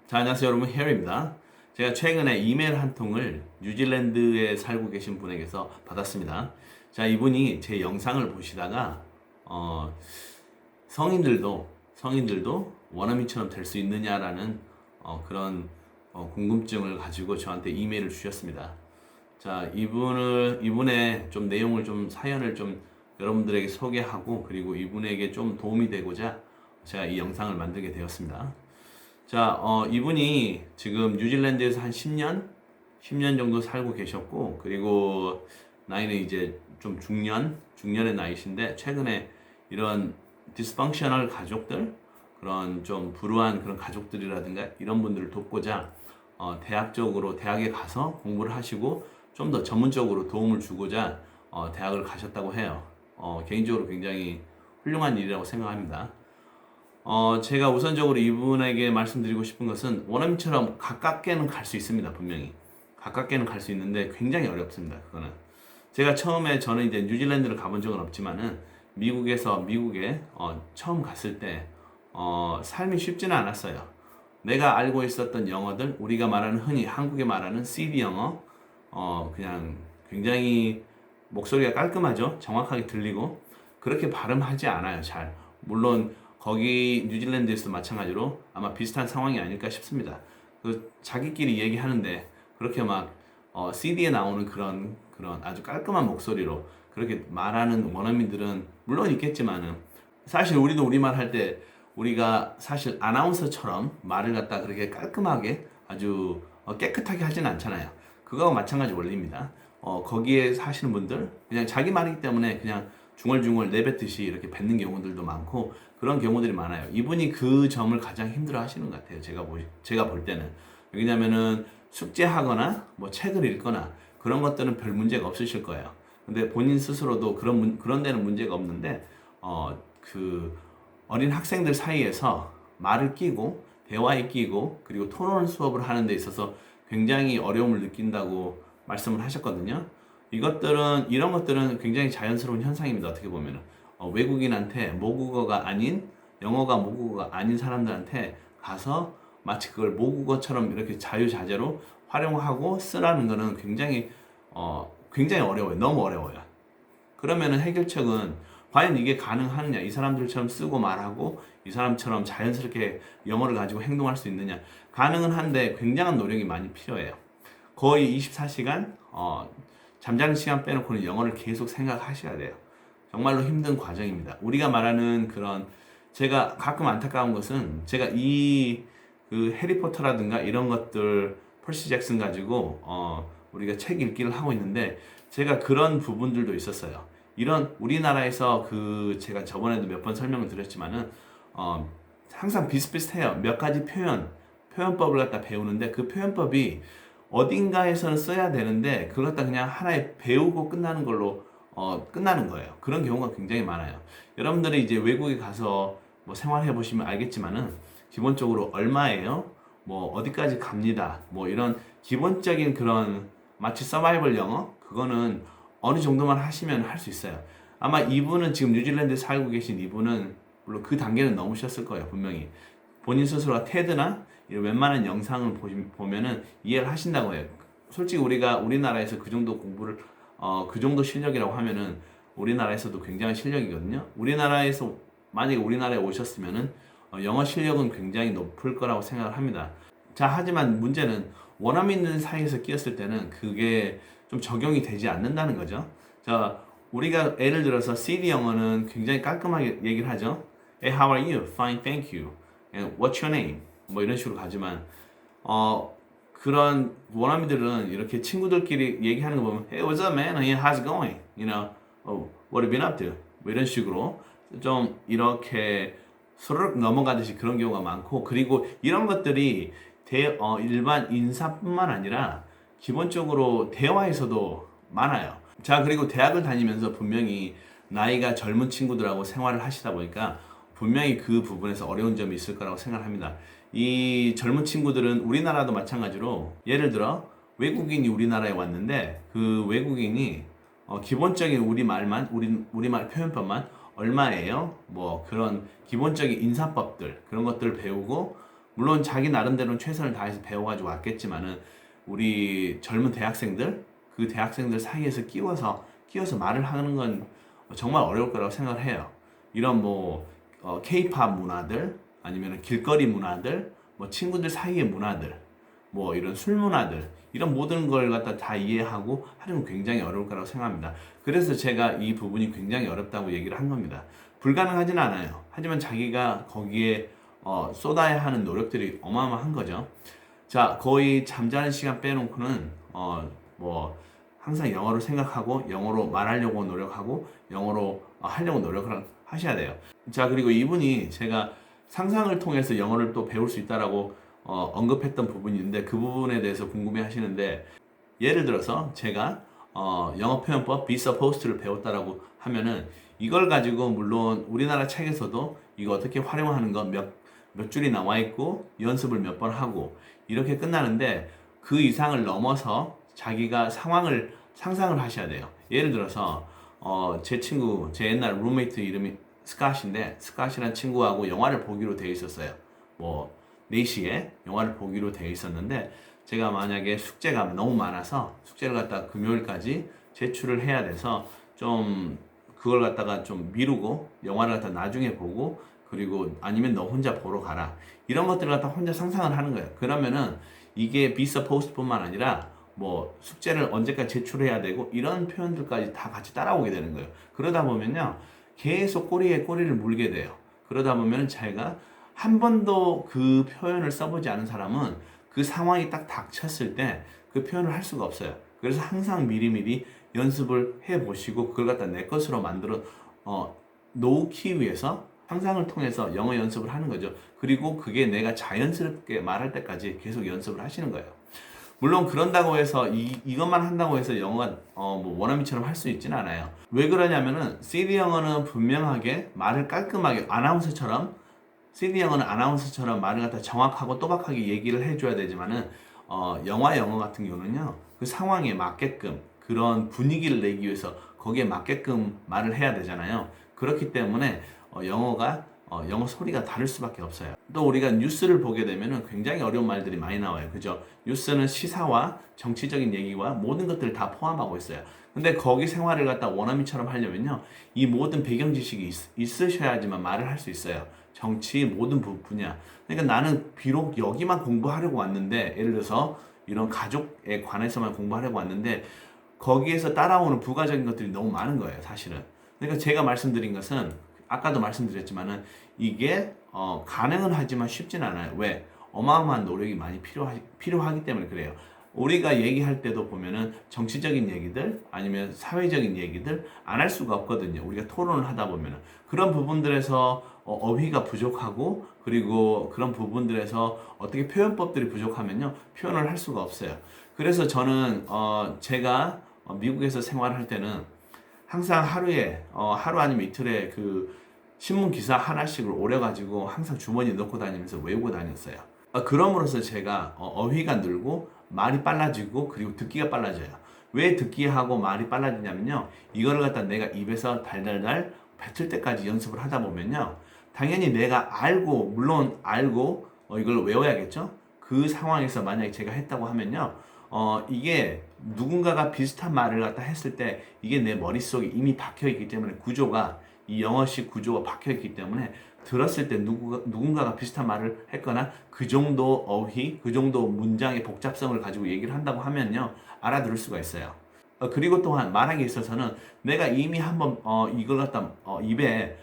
자, 안녕하세요 여러분, 해리입니다. 제가 최근에 이메일 한 통을 뉴질랜드에 살고 계신 분에게서 받았습니다. 자, 이분이 제 영상을 보시다가 어, 성인들도 원어민처럼 될 수 있느냐라는 그런 궁금증을 가지고 저한테 이메일을 주셨습니다. 자, 이분의 좀 내용을 좀 사연을 좀 여러분들에게 소개하고, 그리고 이분에게 좀 도움이 되고자 제가 이 영상을 만들게 되었습니다. 자, 이분이 지금 뉴질랜드에서 한 10년 정도 살고 계셨고, 그리고 나이는 이제 좀 중년의 나이신데, 최근에 이런 디스펑셔널 가족들, 그런 좀 불우한 그런 가족들이라든가 이런 분들을 돕고자 대학에 가서 공부를 하시고 좀 더 전문적으로 도움을 주고자 대학을 가셨다고 해요. 개인적으로 굉장히 훌륭한 일이라고 생각합니다. 제가 우선적으로 이분에게 말씀드리고 싶은 것은, 원어민처럼 가깝게는 갈 수 있습니다. 분명히 가깝게는 갈 수 있는데 굉장히 어렵습니다. 그거는 제가 처음에, 저는 이제 뉴질랜드를 가본 적은 없지만은 미국에 처음 갔을 때 삶이 쉽지는 않았어요. 내가 알고 있었던 영어들, 우리가 말하는, 흔히 한국에 말하는 CD 영어, 그냥 굉장히 목소리가 깔끔하죠. 정확하게 들리고 그렇게 발음하지 않아요. 잘. 물론 거기 뉴질랜드에서도 마찬가지로 아마 비슷한 상황이 아닐까 싶습니다. 그 자기끼리 얘기하는데 그렇게 막 CD에 나오는 그런 아주 깔끔한 목소리로 그렇게 말하는 원어민들은 물론 있겠지만은, 사실 우리도 우리말 할 때 우리가 사실 아나운서처럼 말을 갖다 그렇게 깔끔하게 아주 깨끗하게 하진 않잖아요. 그거와 마찬가지 원리입니다. 거기에 사시는 분들 그냥 자기 말이기 때문에 그냥 중얼중얼 내뱉듯이 이렇게 뱉는 경우들도 많고, 그런 경우들이 많아요. 이분이 그 점을 가장 힘들어 하시는 것 같아요. 제가 볼 때는. 왜냐면은 숙제하거나 뭐 책을 읽거나 그런 것들은 별 문제가 없으실 거예요. 근데 본인 스스로도 그런 데는 문제가 없는데, 그 어린 학생들 사이에서 말을 끼고 대화에 끼고 그리고 토론 수업을 하는 데 있어서 굉장히 어려움을 느낀다고 말씀을 하셨거든요. 이런 것들은 굉장히 자연스러운 현상입니다. 어떻게 보면은 외국인한테 모국어가 아닌, 영어가 모국어가 아닌 사람들한테 가서 마치 그걸 모국어처럼 이렇게 자유자재로 활용하고 쓰라는 거는 굉장히 어려워요. 너무 어려워요. 그러면은 해결책은, 과연 이게 가능하느냐? 이 사람들처럼 쓰고 말하고 이 사람처럼 자연스럽게 영어를 가지고 행동할 수 있느냐? 가능은 한데 굉장한 노력이 많이 필요해요. 거의 24시간 잠자는 시간 빼놓고는 영어를 계속 생각하셔야 돼요. 정말로 힘든 과정입니다. 우리가 말하는 그런, 제가 가끔 안타까운 것은, 제가 그 해리포터라든가 이런 것들, 퍼시 잭슨 가지고 우리가 책 읽기를 하고 있는데, 제가 그런 부분들도 있었어요. 이런 우리나라에서 제가 저번에도 몇 번 설명을 드렸지만은 항상 비슷비슷해요. 몇 가지 표현법을 갖다 배우는데, 그 표현법이 어딘가에서는 써야 되는데 그걸 갖다 그냥 하나에 배우고 끝나는 걸로 끝나는 거예요. 그런 경우가 굉장히 많아요. 여러분들이 이제 외국에 가서 뭐 생활해 보시면 알겠지만은, 기본적으로 얼마예요? 뭐 어디까지 갑니다. 뭐 이런 기본적인 그런 마치 서바이벌 영어, 그거는 어느 정도만 하시면 할 수 있어요. 아마 이분은, 지금 뉴질랜드에 살고 계신 이분은 물론 그 단계는 넘으셨을 거예요. 분명히 본인 스스로가 테드나 이런 웬만한 영상을 보면은 이해를 하신다고 해요. 솔직히 우리나라에서 그 정도 공부를 그 정도 실력이라고 하면은 우리나라에서도 굉장한 실력이거든요. 만약에 우리나라에 오셨으면은 영어 실력은 굉장히 높을 거라고 생각을 합니다. 자, 하지만 문제는 원어민들 사이에서 끼었을 때는 그게 좀 적용이 되지 않는다는 거죠. 자, 우리가 예를 들어서 CD 영어는 굉장히 깔끔하게 얘기를 하죠. Hey, how are you? Fine, thank you. And what's your name? 뭐 이런 식으로 가지만 그런 원어민들은 이렇게 친구들끼리 얘기하는 거 보면 Hey, what's up, man? How's it going? Oh, what have you been up to? 뭐 이런 식으로 좀 이렇게 스르륵 넘어가듯이 그런 경우가 많고, 그리고 이런 것들이 일반 인사뿐만 아니라 기본적으로 대화에서도 많아요. 자, 그리고 대학을 다니면서 분명히 나이가 젊은 친구들하고 생활을 하시다 보니까 분명히 그 부분에서 어려운 점이 있을 거라고 생각합니다. 이 젊은 친구들은 우리나라도 마찬가지로, 예를 들어 외국인이 우리나라에 왔는데 그 외국인이 기본적인 우리말 표현법만 얼마예요? 뭐 그런 기본적인 인사법들, 그런 것들을 배우고 물론 자기 나름대로는 최선을 다해서 배워가지고 왔겠지만은 우리 젊은 대학생들 그 대학생들 사이에서 끼워서 말을 하는 건 정말 어려울 거라고 생각을 해요. 이런 뭐 K-팝 문화들 아니면 길거리 문화들 뭐 친구들 사이의 문화들 뭐 이런 술 문화들 이런 모든 걸 갖다 다 이해하고 하려면 굉장히 어려울 거라고 생각합니다. 그래서 제가 이 부분이 굉장히 어렵다고 얘기를 한 겁니다. 불가능하진 않아요. 하지만 자기가 거기에 쏟아야 하는 노력들이 어마어마한 거죠. 자, 거의 잠자는 시간 빼놓고는 뭐 항상 영어를 생각하고 영어로 말하려고 노력하고 영어로 하려고 노력을 하셔야 돼요. 자, 그리고 이분이 제가 상상을 통해서 영어를 또 배울 수 있다라고 언급했던 부분이 있는데 그 부분에 대해서 궁금해 하시는데 예를 들어서 제가 영어 표현법 be supposed를 배웠다라고 하면은 이걸 가지고 물론 우리나라 책에서도 이거 어떻게 활용하는 거 몇 줄이 나와 있고 연습을 몇 번 하고 이렇게 끝나는데 그 이상을 넘어서 자기가 상황을 상상을 하셔야 돼요. 예를 들어서 제 친구 제 옛날 룸메이트 이름이 스캇인데 스캇이란 친구하고 영화를 보기로 되어 있었어요. 뭐 4시에 영화를 보기로 되어 있었는데 제가 만약에 숙제가 너무 많아서 숙제를 갖다가 금요일까지 제출을 해야 돼서 좀 그걸 갖다가 좀 미루고 영화를 갖다 나중에 보고 그리고 아니면 너 혼자 보러 가라 이런 것들을 갖다 혼자 상상을 하는 거예요. 그러면은 이게 be supposed 뿐만 아니라 뭐 숙제를 언제까지 제출해야 되고 이런 표현들까지 다 같이 따라오게 되는 거예요. 그러다 보면요 계속 꼬리에 꼬리를 물게 돼요. 그러다 보면 자기가 한 번도 그 표현을 써보지 않은 사람은 그 상황이 딱 닥쳤을 때 그 표현을 할 수가 없어요. 그래서 항상 미리미리 연습을 해보시고 그걸 갖다 내 것으로 만들어 놓기 위해서 상상을 통해서 영어 연습을 하는 거죠. 그리고 그게 내가 자연스럽게 말할 때까지 계속 연습을 하시는 거예요. 물론 그런다고 해서 이것만 한다고 해서 영어가 뭐 원어민처럼 할 수 있지는 않아요. 왜 그러냐면은 CD 영어는 분명하게 말을 깔끔하게 아나운서처럼 CD 영어는 아나운서처럼 말을 갖다 정확하고 또박하게 얘기를 해줘야 되지만은 영어 같은 경우는요 그 상황에 맞게끔 그런 분위기를 내기 위해서 거기에 맞게끔 말을 해야 되잖아요. 그렇기 때문에 영어 소리가 다를 수밖에 없어요. 또 우리가 뉴스를 보게 되면은 굉장히 어려운 말들이 많이 나와요. 그죠? 뉴스는 시사와 정치적인 얘기와 모든 것들을 다 포함하고 있어요. 근데 거기 생활을 갖다 원어민처럼 하려면요. 이 모든 배경 지식이 있으셔야지만 말을 할 수 있어요. 정치 모든 분야. 그러니까 나는 비록 여기만 공부하려고 왔는데 예를 들어서 이런 가족에 관해서만 공부하려고 왔는데 거기에서 따라오는 부가적인 것들이 너무 많은 거예요. 사실은. 그러니까 제가 말씀드린 것은 아까도 말씀드렸지만은 이게 가능은 하지만 쉽진 않아요. 왜? 어마어마한 노력이 많이 필요하기 때문에 그래요. 우리가 얘기할 때도 보면은 정치적인 얘기들 아니면 사회적인 얘기들 안 할 수가 없거든요. 우리가 토론을 하다 보면은 그런 부분들에서 어휘가 부족하고 그리고 그런 부분들에서 어떻게 표현법들이 부족하면요 표현을 할 수가 없어요. 그래서 저는 제가 미국에서 생활할 때는 항상 하루에 하루 아니면 이틀에 그 신문 기사 하나씩을 오려가지고 항상 주머니에 넣고 다니면서 외우고 다녔어요. 그럼으로써 제가 어휘가 늘고 말이 빨라지고 그리고 듣기가 빨라져요. 왜 듣기하고 말이 빨라지냐면요. 이거를 갖다 내가 입에서 달달달 뱉을 때까지 연습을 하다 보면요. 당연히 내가 물론 알고 이걸 외워야겠죠. 그 상황에서 만약에 제가 했다고 하면요. 이게 누군가가 비슷한 말을 갖다 했을 때 이게 내 머릿속에 이미 박혀있기 때문에 이 영어식 구조가 박혀있기 때문에 들었을 때 누군가가 비슷한 말을 했거나 그 정도 어휘, 그 정도 문장의 복잡성을 가지고 얘기를 한다고 하면요. 알아들을 수가 있어요. 그리고 또한 말하기에 있어서는 내가 이미 한번 이걸 갖다 입에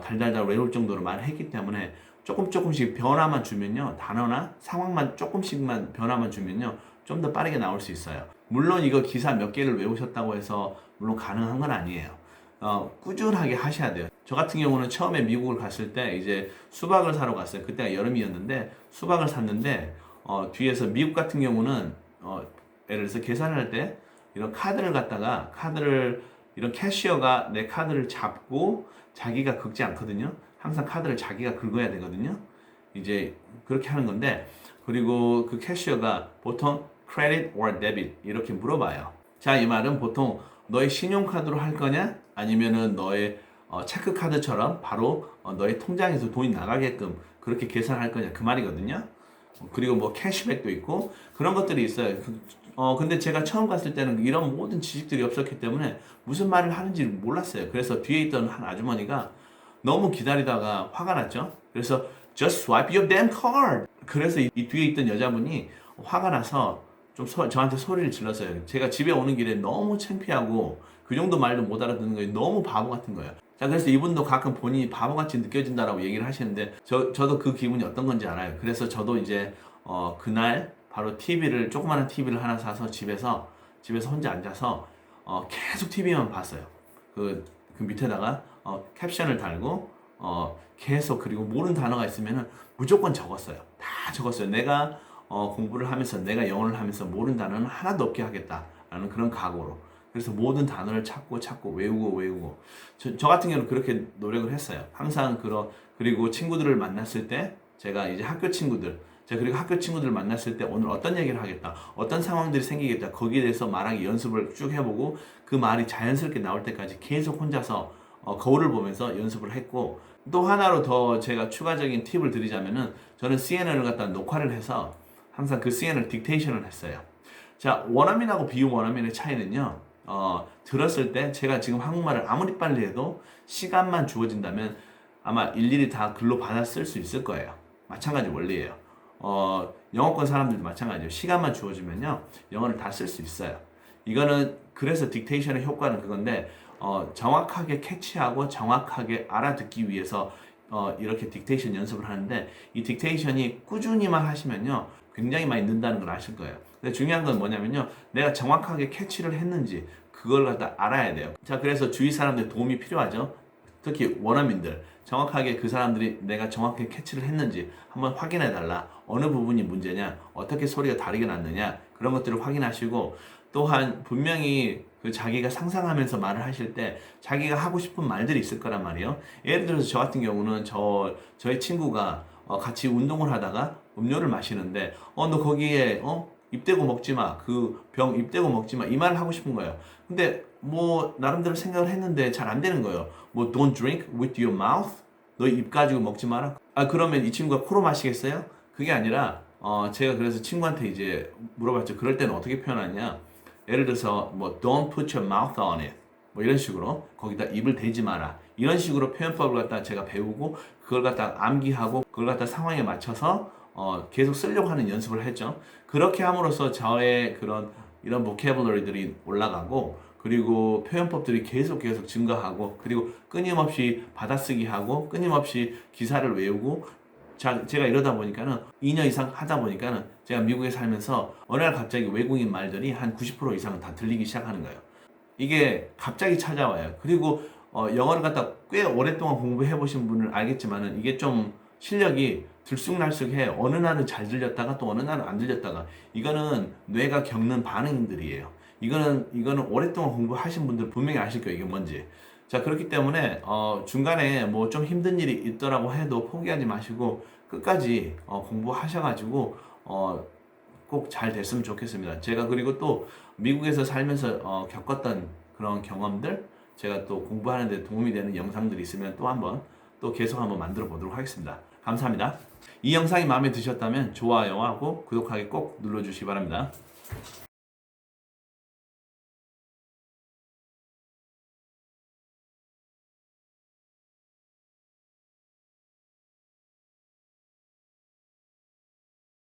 달달달 외울 정도로 말을 했기 때문에 조금씩 변화만 주면요. 단어나 상황만 조금씩만 변화만 주면요. 좀 더 빠르게 나올 수 있어요. 물론 이거 기사 몇 개를 외우셨다고 해서 물론 가능한 건 아니에요. 꾸준하게 하셔야 돼요. 저 같은 경우는 처음에 미국을 갔을 때 이제 수박을 사러 갔어요. 그때가 여름이었는데 수박을 샀는데 뒤에서 미국 같은 경우는 예를 들어서 계산을 할 때 이런 카드를 이런 캐시어가 내 카드를 잡고 자기가 긁지 않거든요. 항상 카드를 자기가 긁어야 되거든요. 이제 그렇게 하는 건데 그리고 그 캐시어가 보통 credit or debit 이렇게 물어봐요. 자, 이 말은 보통 너의 신용카드로 할 거냐? 아니면은 너의 체크카드처럼 바로 너의 통장에서 돈이 나가게끔 그렇게 계산할 거냐? 그 말이거든요. 그리고 뭐 캐시백도 있고 그런 것들이 있어요. 근데 제가 처음 갔을 때는 이런 모든 지식들이 없었기 때문에 무슨 말을 하는지 몰랐어요. 그래서 뒤에 있던 한 아주머니가 너무 기다리다가 화가 났죠. 그래서 just swipe your damn card. 그래서 이 뒤에 있던 여자분이 화가 나서 좀 저한테 소리를 질렀어요. 제가 집에 오는 길에 너무 창피하고 그 정도 말도 못 알아듣는 거예요. 너무 바보 같은 거예요. 자, 그래서 이분도 가끔 본인이 바보같이 느껴진다라고 얘기를 하시는데 저도 그 기분이 어떤 건지 알아요. 그래서 저도 이제 그날 바로 조그마한 TV를 하나 사서 집에서 혼자 앉아서 계속 TV만 봤어요. 그 밑에다가 캡션을 달고 계속 그리고 모르는 단어가 있으면은 무조건 적었어요. 다 적었어요. 내가 공부를 하면서 내가 영어를 하면서 모르는 단어는 하나도 없게 하겠다라는 그런 각오로. 그래서 모든 단어를 찾고 외우고 저 같은 경우는 그렇게 노력을 했어요. 항상 그리고 친구들을 만났을 때 제가 이제 그리고 학교 친구들을 만났을 때 오늘 어떤 얘기를 하겠다, 어떤 상황들이 생기겠다, 거기에 대해서 말하기 연습을 쭉 해보고 그 말이 자연스럽게 나올 때까지 계속 혼자서 거울을 보면서 연습을 했고, 또 하나로 더 제가 추가적인 팁을 드리자면은 저는 CNN을 갖다 녹화를 해서 항상 그 CNN을 딕테이션을 했어요. 자, 원어민하고 비원어민의 차이는요, 들었을 때 제가 지금 한국말을 아무리 빨리 해도 시간만 주어진다면 아마 일일이 다 글로 받아 쓸 수 있을 거예요. 마찬가지 원리예요. 영어권 사람들도 마찬가지예요. 시간만 주어지면요, 영어를 다 쓸 수 있어요. 이거는 그래서 딕테이션의 효과는 그건데 정확하게 캐치하고 정확하게 알아듣기 위해서 이렇게 딕테이션 연습을 하는데, 이 딕테이션이 꾸준히만 하시면요 굉장히 많이 는다는 걸 아실 거예요. 근데 중요한 건 뭐냐면요, 내가 정확하게 캐치를 했는지 그걸 갖다 알아야 돼요. 자, 그래서 주위 사람들 도움이 필요하죠. 특히 원어민들, 정확하게 그 사람들이 내가 정확하게 캐치를 했는지 한번 확인해 달라. 어느 부분이 문제냐, 어떻게 소리가 다르게 났느냐, 그런 것들을 확인하시고, 또한 분명히 그 자기가 상상하면서 말을 하실 때 자기가 하고 싶은 말들이 있을 거란 말이에요. 예를 들어서 저 같은 경우는 저희 친구가 같이 운동을 하다가 음료를 마시는데 너 거기에 입대고 먹지 마. 그 병 입대고 먹지 마. 이 말을 하고 싶은 거예요. 근데 뭐 나름대로 생각을 했는데 잘 안 되는 거예요. 뭐 don't drink with your mouth. 너 입 가지고 먹지 마라. 그러면 이 친구가 코로 마시겠어요? 그게 아니라 제가 그래서 친구한테 이제 물어봤죠. 그럴 때는 어떻게 표현하냐? 예를 들어서 뭐 don't put your mouth on it. 뭐 이런 식으로 거기다 입을 대지 마라. 이런 식으로 표현법을 갖다 제가 배우고 그걸 갖다 암기하고 그걸 갖다 상황에 맞춰서 계속 쓰려고 하는 연습을 했죠. 그렇게 함으로써 저의 이런 보캐블러리들이 올라가고, 그리고 표현법들이 계속 증가하고, 그리고 끊임없이 받아쓰기 하고 끊임없이 기사를 외우고, 제가 이러다 보니까는 2년 이상 하다 보니까는 제가 미국에 살면서 어느 날 갑자기 외국인 말들이 한 90% 이상은 다 들리기 시작하는 거예요. 이게 갑자기 찾아와요. 그리고 영어를 갖다 꽤 오랫동안 공부해 보신 분은 알겠지만은 이게 좀 실력이 들쑥날쑥해. 어느 날은 잘 들렸다가 또 어느 날은 안 들렸다가. 이거는 뇌가 겪는 반응들이에요. 이거는 오랫동안 공부하신 분들 분명히 아실 거예요, 이게 뭔지. 자, 그렇기 때문에 중간에 뭐 좀 힘든 일이 있더라고 해도 포기하지 마시고 끝까지 공부하셔가지고 꼭 잘 됐으면 좋겠습니다. 제가 그리고 또 미국에서 살면서 겪었던 그런 경험들, 제가 또 공부하는 데 도움이 되는 영상들이 있으면 또 계속 한번 만들어 보도록 하겠습니다. 감사합니다. 이 영상이 마음에 드셨다면 좋아요하고 구독하기 꼭 눌러주시기 바랍니다.